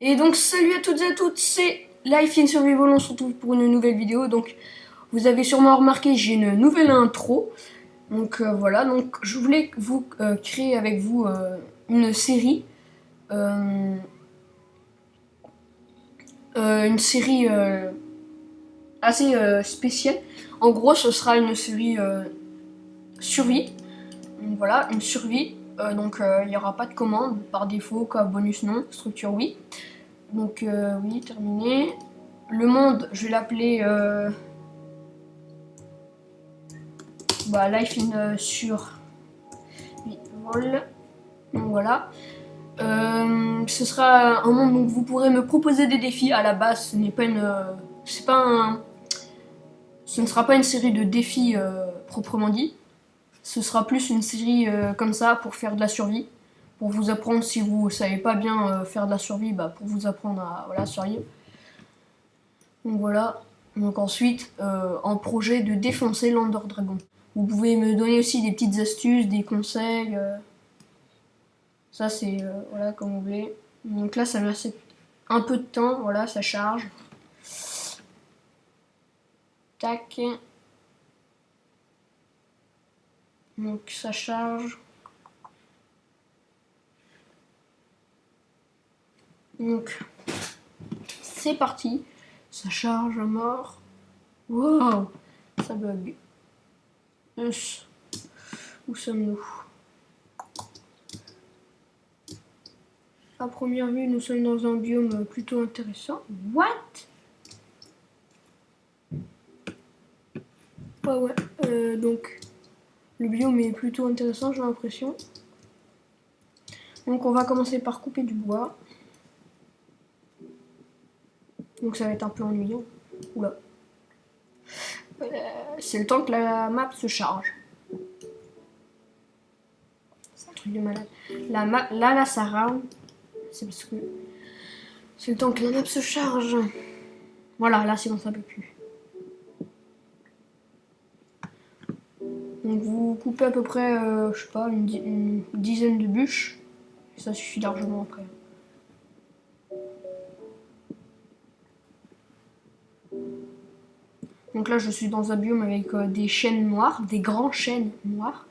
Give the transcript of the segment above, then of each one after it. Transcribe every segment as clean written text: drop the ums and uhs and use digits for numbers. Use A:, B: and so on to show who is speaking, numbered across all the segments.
A: Et donc salut à toutes et à toutes, c'est Life in Survival, on se retrouve pour une nouvelle vidéo. Donc vous avez sûrement remarqué, j'ai une nouvelle intro. Donc voilà, donc je voulais vous créer avec vous une série. Une série assez spéciale. En gros, ce sera une série survie. Donc voilà, une survie. Donc il n'y aura pas de commande par défaut, quoi, bonus non, structure oui. Donc oui, terminé. Le monde, je vais l'appeler Life in Survival. Donc voilà. Ce sera un monde où vous pourrez me proposer des défis. À la base, ce n'est pas une, c'est pas un, ce ne sera pas une série de défis proprement dit. Ce sera plus une série comme ça pour faire de la survie, pour vous apprendre si vous savez pas bien faire de la survie, pour vous apprendre à voilà, survivre. Donc voilà. Donc ensuite, un projet de défoncer l'Ender Dragon. Vous pouvez me donner aussi des petites astuces, des conseils. Ça c'est voilà comme vous voulez. Donc là ça me laisse un peu de temps, voilà, ça charge. Tac. Donc ça charge. Donc c'est parti. Ça charge à mort. Wow, ça bug. Où sommes-nous? À première vue, nous sommes dans un biome plutôt intéressant. What? Ouais. Donc, le biome est plutôt intéressant, j'ai l'impression. Donc, on va commencer par couper du bois. Donc, ça va être un peu ennuyant. Oula. C'est le temps que la map se charge. C'est un truc de malade. Là, ça rame. C'est parce que c'est le temps que la map se charge. Voilà, là, c'est bon, ça peut plus. Donc vous coupez à peu près, je sais pas, une dizaine de bûches. Ça suffit largement après. Donc là, je suis dans un biome avec des chênes noirs, des grands chênes noirs.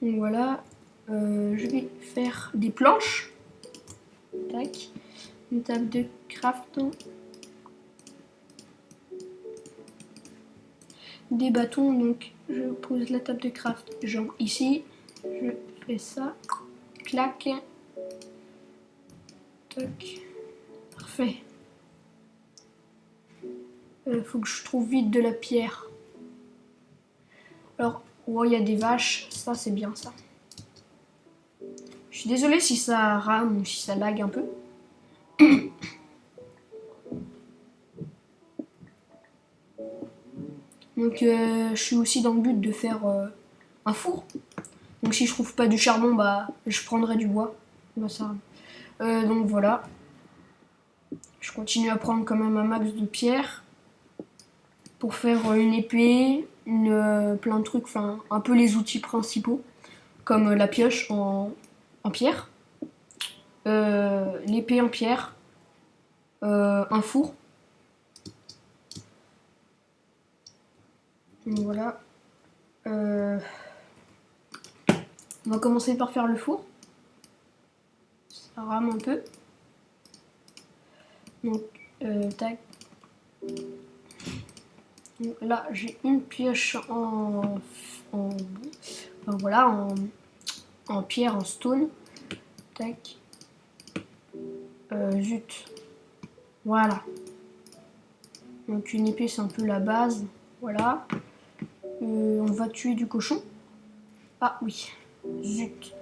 A: Donc voilà, je vais faire des planches. Tac. Une table de craft. Des bâtons, donc je pose la table de craft genre ici. Je fais ça. Clac. Tac. Parfait. Faut que je trouve vite de la pierre. Alors, il y a des vaches, ça c'est bien ça. Je suis désolée si ça rame ou si ça lag un peu. Donc je suis aussi dans le but de faire un four. Donc si je trouve pas du charbon, je prendrai du bois. Donc voilà. Je continue à prendre quand même un max de pierres pour faire une épée, plein de trucs, enfin un peu les outils principaux, comme la pioche en pierre, l'épée en pierre, un four. Donc voilà. On va commencer par faire le four. Ça rame un peu. Donc, tac. Donc, là, j'ai une pioche en pierre, en stone. Tac. Zut. Voilà. Donc, une épée, c'est un peu la base. Voilà. On va tuer du cochon. Ah oui. Zut.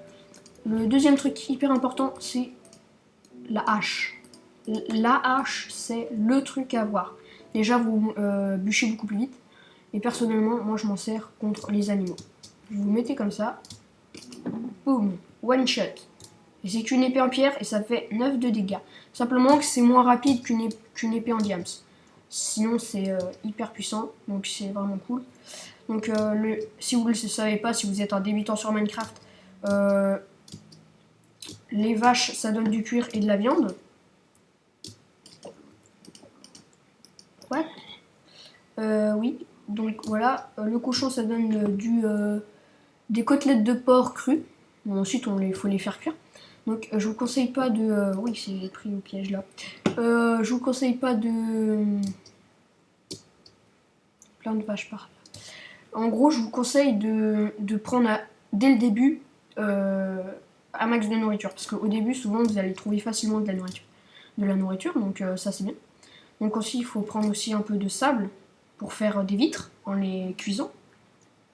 A: Le deuxième truc hyper important, c'est la hache. La hache, c'est le truc à avoir. Déjà, vous bûchez beaucoup plus vite. Et personnellement, moi, je m'en sers contre les animaux. Vous vous mettez comme ça. Boum. One shot. Et c'est qu'une épée en pierre et ça fait 9 de dégâts. Simplement que c'est moins rapide qu'une épée en diams. Sinon, c'est hyper puissant. Donc, c'est vraiment cool. Donc, si vous ne le savez pas, si vous êtes un débutant sur Minecraft, les vaches, ça donne du cuir et de la viande. Ouais. Oui, donc voilà, le cochon ça donne des côtelettes de porc crues. Bon, ensuite faut les faire cuire. Donc je vous conseille pas de... oui, c'est pris au piège là. Je vous conseille pas de... plein de vaches par là. En gros, je vous conseille de prendre dès le début un max de nourriture. Parce qu'au début, souvent, vous allez trouver facilement de la nourriture, donc ça c'est bien. Donc aussi, il faut prendre aussi un peu de sable pour faire des vitres en les cuisant.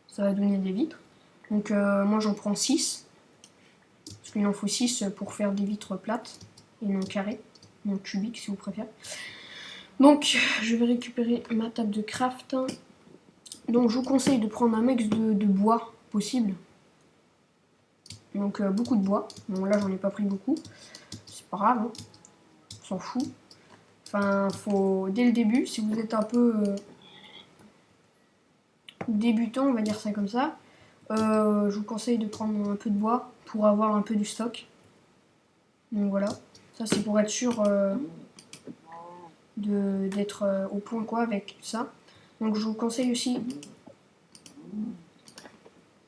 A: Ça va donner des vitres. Donc moi j'en prends 6. Parce qu'il en faut 6 pour faire des vitres plates et non carrées. Non cubiques si vous préférez. Donc je vais récupérer ma table de craft. Donc je vous conseille de prendre un max de bois possible. Donc beaucoup de bois. Bon là j'en ai pas pris beaucoup. C'est pas grave, hein. On s'en fout. Enfin, faut dès le début, si vous êtes un peu débutant, on va dire ça comme ça, je vous conseille de prendre un peu de bois pour avoir un peu du stock. Donc voilà, ça c'est pour être sûr d'être au point quoi avec ça. Donc je vous conseille aussi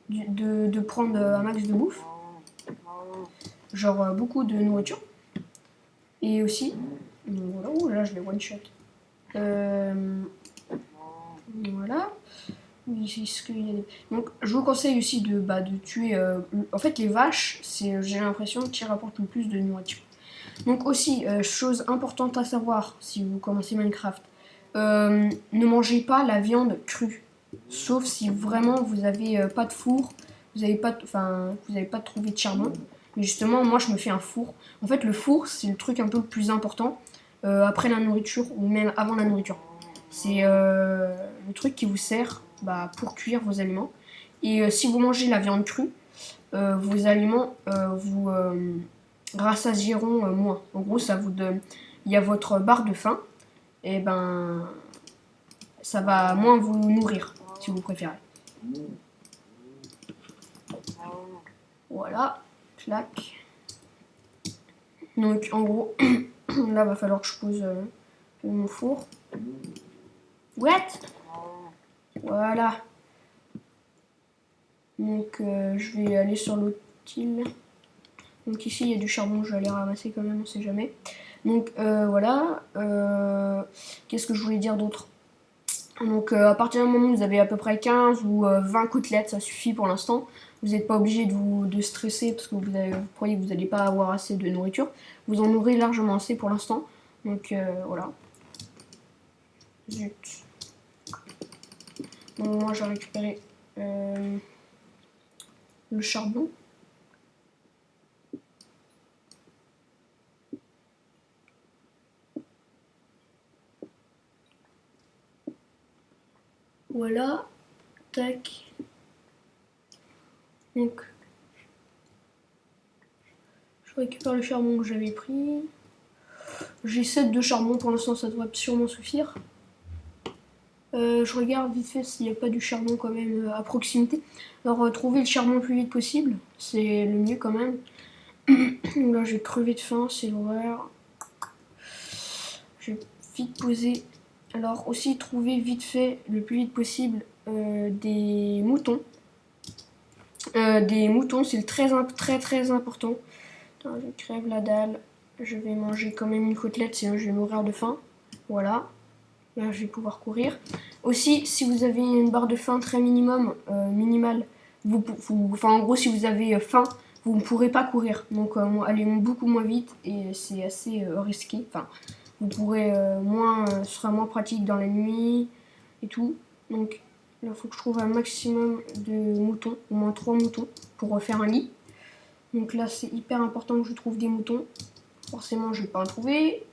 A: de prendre un max de bouffe, genre beaucoup de nourriture. Et aussi, voilà, ouh, là je l'ai one shot. Voilà. Oui, c'est ce qu'il y a. Donc, je vous conseille aussi de tuer. En fait, les vaches, j'ai l'impression qu'ils rapportent le plus de nourriture. Donc, aussi, chose importante à savoir si vous commencez Minecraft, ne mangez pas la viande crue. Sauf si vraiment vous n'avez pas de four, vous n'avez pas trouvé de charbon. Mais justement, moi je me fais un four. En fait, le four, c'est le truc un peu le plus important après la nourriture ou même avant la nourriture. C'est le truc qui vous sert pour cuire vos aliments. Et si vous mangez la viande crue, vos aliments vous rassasieront moins. En gros, ça vous donne. Il y a votre barre de faim, et ben ça va moins vous nourrir si vous préférez. Voilà, clac. Donc en gros, là va falloir que je pose mon four. What? Voilà. Donc je vais aller sur l'autre île. Donc ici il y a du charbon, je vais aller ramasser quand même, on sait jamais. Donc voilà. Qu'est-ce que je voulais dire d'autre? Donc à partir du moment où vous avez à peu près 15 ou 20 côtelettes, ça suffit pour l'instant. Vous n'êtes pas obligé de stresser parce que vous croyez que vous n'allez pas avoir assez de nourriture. Vous en aurez largement assez pour l'instant. Donc voilà. Zut. Donc moi j'ai récupéré le charbon. Voilà. Tac. Donc je récupère le charbon que j'avais pris. J'ai 7 de charbon pour l'instant, ça devrait sûrement suffire. Je regarde vite fait s'il n'y a pas du charbon quand même à proximité. Alors trouver le charbon le plus vite possible, c'est le mieux quand même. Là j'ai crevé de faim, c'est l'horreur. Je vais vite poser. Alors aussi trouver vite fait le plus vite possible des moutons. Des moutons, c'est très important. Attends, je crève la dalle. Je vais manger quand même une côtelette, sinon je vais mourir de faim. Voilà. Là, je vais pouvoir courir. Aussi, si vous avez une barre de faim très minimale, en gros, si vous avez faim, vous ne pourrez pas courir. Donc, allez beaucoup moins vite et c'est assez risqué. Enfin, vous pourrez ce sera moins pratique dans la nuit et tout. Donc, là, il faut que je trouve un maximum de moutons, au moins 3 moutons pour faire un lit. Donc là, c'est hyper important que je trouve des moutons. Forcément, je ne vais pas en trouver.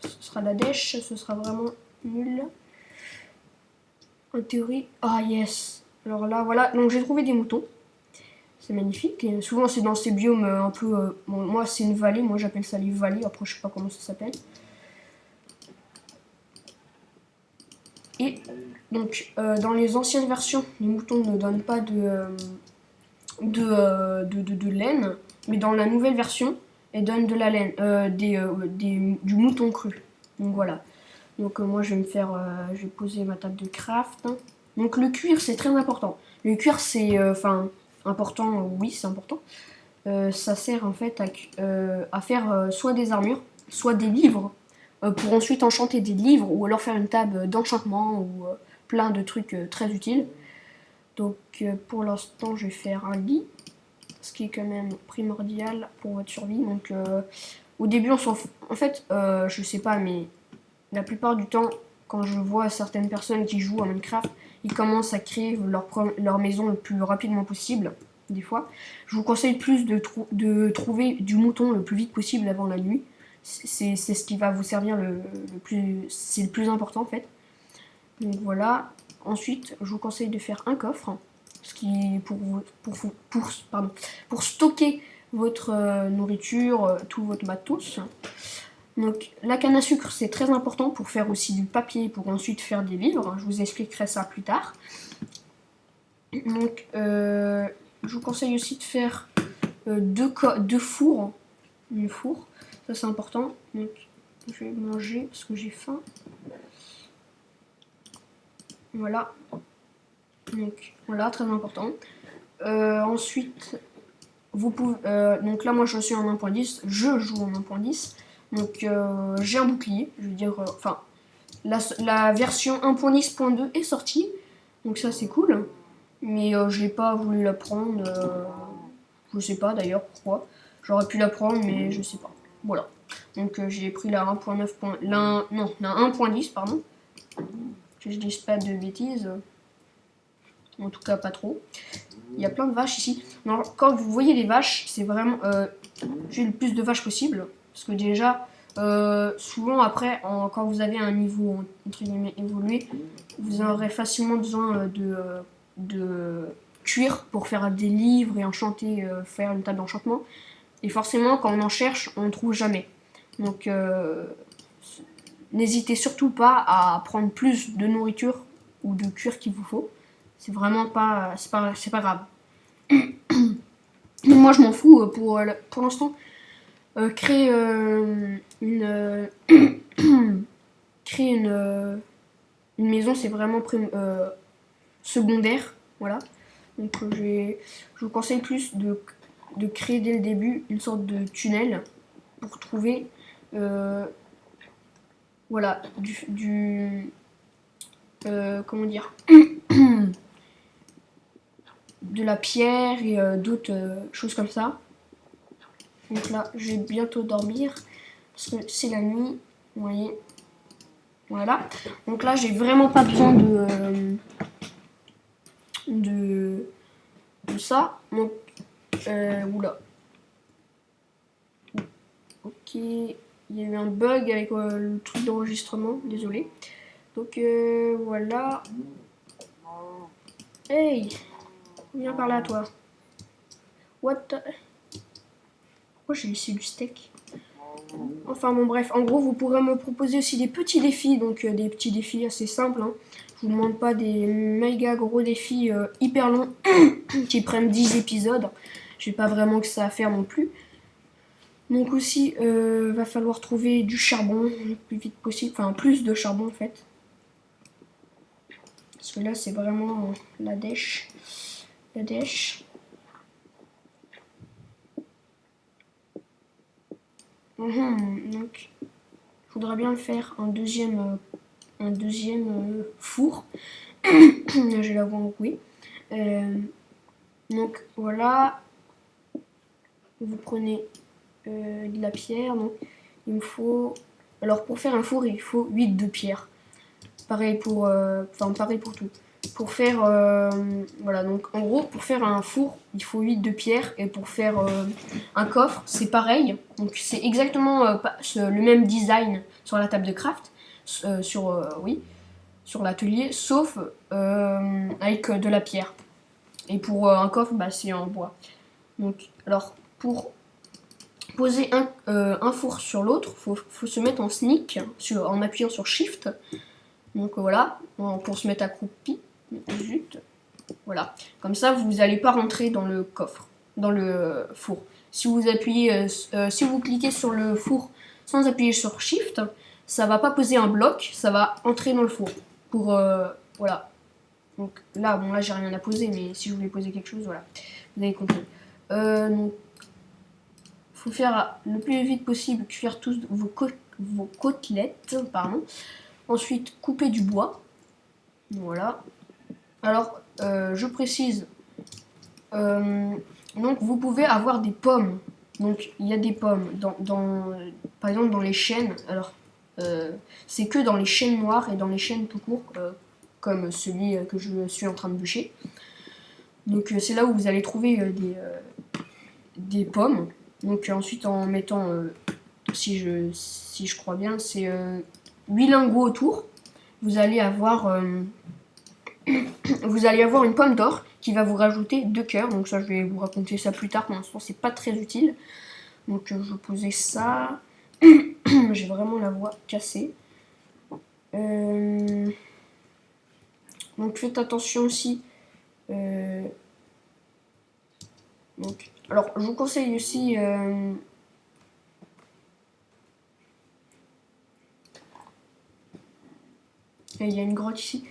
A: Ce sera la dèche, ce sera vraiment nul. En théorie, ah yes. Alors là, voilà. Donc j'ai trouvé des moutons. C'est magnifique. Et souvent, c'est dans ces biomes un peu. Bon, moi, c'est une vallée. Moi, j'appelle ça les vallées. Après, je sais pas comment ça s'appelle. Et donc, dans les anciennes versions, les moutons ne donnent pas de laine. mais dans la nouvelle version, elle donne de la laine, du mouton cru. Donc voilà. Donc moi je vais je vais poser ma table de craft. Donc le cuir c'est très important. Le cuir c'est, important, oui c'est important. Ça sert en fait à faire soit des armures, soit des livres, pour ensuite enchanter des livres ou alors faire une table d'enchantement ou plein de trucs très utiles. Donc pour l'instant je vais faire un lit, ce qui est quand même primordial pour votre survie. Donc au début on s'en fout. En fait je sais pas, mais la plupart du temps quand je vois certaines personnes qui jouent à Minecraft, ils commencent à créer leur maison le plus rapidement possible. Des fois, je vous conseille plus de trouver du mouton le plus vite possible avant la nuit. C'est ce qui va vous servir c'est le plus important en fait. Donc voilà. Ensuite, je vous conseille de faire un coffre, ce qui pour stocker votre nourriture, tout votre matos. Donc la canne à sucre c'est très important pour faire aussi du papier, pour ensuite faire des livres. Je vous expliquerai ça plus tard. Donc je vous conseille aussi de faire deux fours. Une four, ça c'est important. Donc je vais manger parce que j'ai faim. Voilà. Donc voilà, très important. Ensuite, vous pouvez. Donc là moi je suis en 1.10, je joue en 1.10. Donc j'ai un bouclier, je veux dire, la version 1.10.2 est sortie, donc ça c'est cool, mais j'ai pas voulu la prendre, je sais pas d'ailleurs pourquoi, j'aurais pu la prendre mais je sais pas, voilà. Donc j'ai pris la 1.9. La 1.10 pardon, que je dise pas de bêtises, en tout cas pas trop. Il y a plein de vaches ici. Non, quand vous voyez les vaches, c'est vraiment, j'ai le plus de vaches possible, parce que déjà, souvent après, quand vous avez un niveau entre guillemets évolué, vous aurez facilement besoin de cuir pour faire des livres et enchanter, faire une table d'enchantement. Et forcément, quand on en cherche, on ne trouve jamais. Donc, n'hésitez surtout pas à prendre plus de nourriture ou de cuir qu'il vous faut. C'est vraiment pas, c'est pas grave. Moi, je m'en fous pour l'instant. Créer créer une maison, c'est vraiment secondaire, voilà. Donc je vous conseille plus de créer dès le début une sorte de tunnel pour trouver voilà comment dire de la pierre et d'autres choses comme ça. Donc là je vais bientôt dormir parce que c'est la nuit, vous voyez. Voilà. Donc là, j'ai vraiment pas besoin de ça. Donc, oula. Ok. Il y a eu un bug avec le truc d'enregistrement. Désolé. Donc, voilà. Hey! Viens par là, toi. What the... Pourquoi j'ai laissé du steak? Enfin bon bref, en gros vous pourrez me proposer aussi des petits défis, donc des petits défis assez simples. Hein. Je vous demande pas des méga gros défis hyper longs qui prennent 10 épisodes. J'ai pas vraiment que ça à faire non plus. Donc aussi va falloir trouver du charbon le plus vite possible, enfin plus de charbon en fait. Parce que là c'est vraiment la dèche. La dèche. Donc je voudrais bien le faire un deuxième four. J'ai la voix oui. Donc voilà. Vous prenez de la pierre. Donc il me faut. Alors pour faire un four, il faut 8 de pierre. Pareil pour. Pareil pour tout. Pour faire. Voilà, donc en gros, pour faire un four, il faut 8 de pierre. Et pour faire un coffre, c'est pareil. Donc c'est exactement le même design sur la table de craft. Sur l'atelier, sauf avec de la pierre. Et pour un coffre, bah, c'est en bois. Donc, alors, pour poser un four sur l'autre, faut se mettre en sneak, en appuyant sur Shift. Donc voilà, pour se mettre accroupi. Zut. Voilà. Comme ça, vous n'allez pas rentrer dans le coffre, dans le four. si vous appuyez, si vous cliquez sur le four sans appuyer sur Shift, ça va pas poser un bloc, ça va entrer dans le four. Pour voilà. Donc là, bon là j'ai rien à poser, mais si je voulais poser quelque chose, voilà, vous avez compris. Donc, faut faire le plus vite possible cuire tous vos côtelettes, pardon. Ensuite, couper du bois. Voilà. Alors, je précise. Donc, vous pouvez avoir des pommes. Donc, il y a des pommes par exemple dans les chênes. Alors, c'est que dans les chênes noirs et dans les chênes tout court, comme celui que je suis en train de bûcher. Donc, c'est là où vous allez trouver des pommes. Donc, ensuite, en mettant, si je crois bien, c'est 8 lingots autour. Vous allez avoir une pomme d'or qui va vous rajouter 2 cœurs. Donc ça, je vais vous raconter ça plus tard. Pour l'instant, c'est pas très utile. Donc je vais poser ça. J'ai vraiment la voix cassée. Donc faites attention aussi. Donc, alors, je vous conseille aussi. Il y a une grotte ici.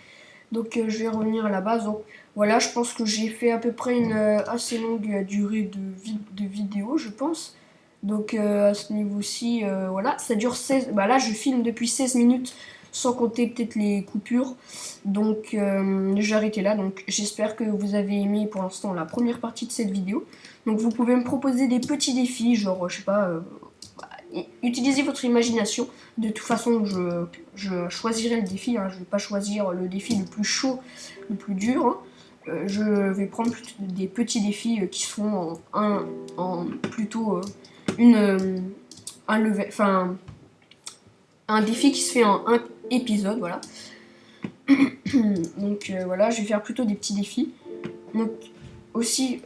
A: Donc je vais revenir à la base. Donc voilà, je pense que j'ai fait à peu près une assez longue durée de vidéo, je pense. Donc à ce niveau-ci, voilà, ça dure 16... Bah là, je filme depuis 16 minutes, sans compter peut-être les coupures. Donc j'ai arrêté là. Donc j'espère que vous avez aimé pour l'instant la première partie de cette vidéo. Donc vous pouvez me proposer des petits défis, genre, je sais pas... utilisez votre imagination. De toute façon, je choisirai le défi. Hein. Je ne vais pas choisir le défi le plus chaud, le plus dur. Hein. Je vais prendre des petits défis qui seront plutôt un défi qui se fait en un épisode. Voilà. Donc voilà, je vais faire plutôt des petits défis. Donc aussi,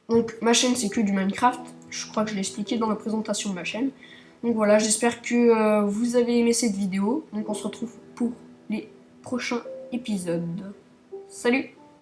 A: donc ma chaîne c'est que du Minecraft. Je crois que je l'ai expliqué dans la présentation de ma chaîne. Donc voilà, j'espère que vous avez aimé cette vidéo. Donc on se retrouve pour les prochains épisodes. Salut!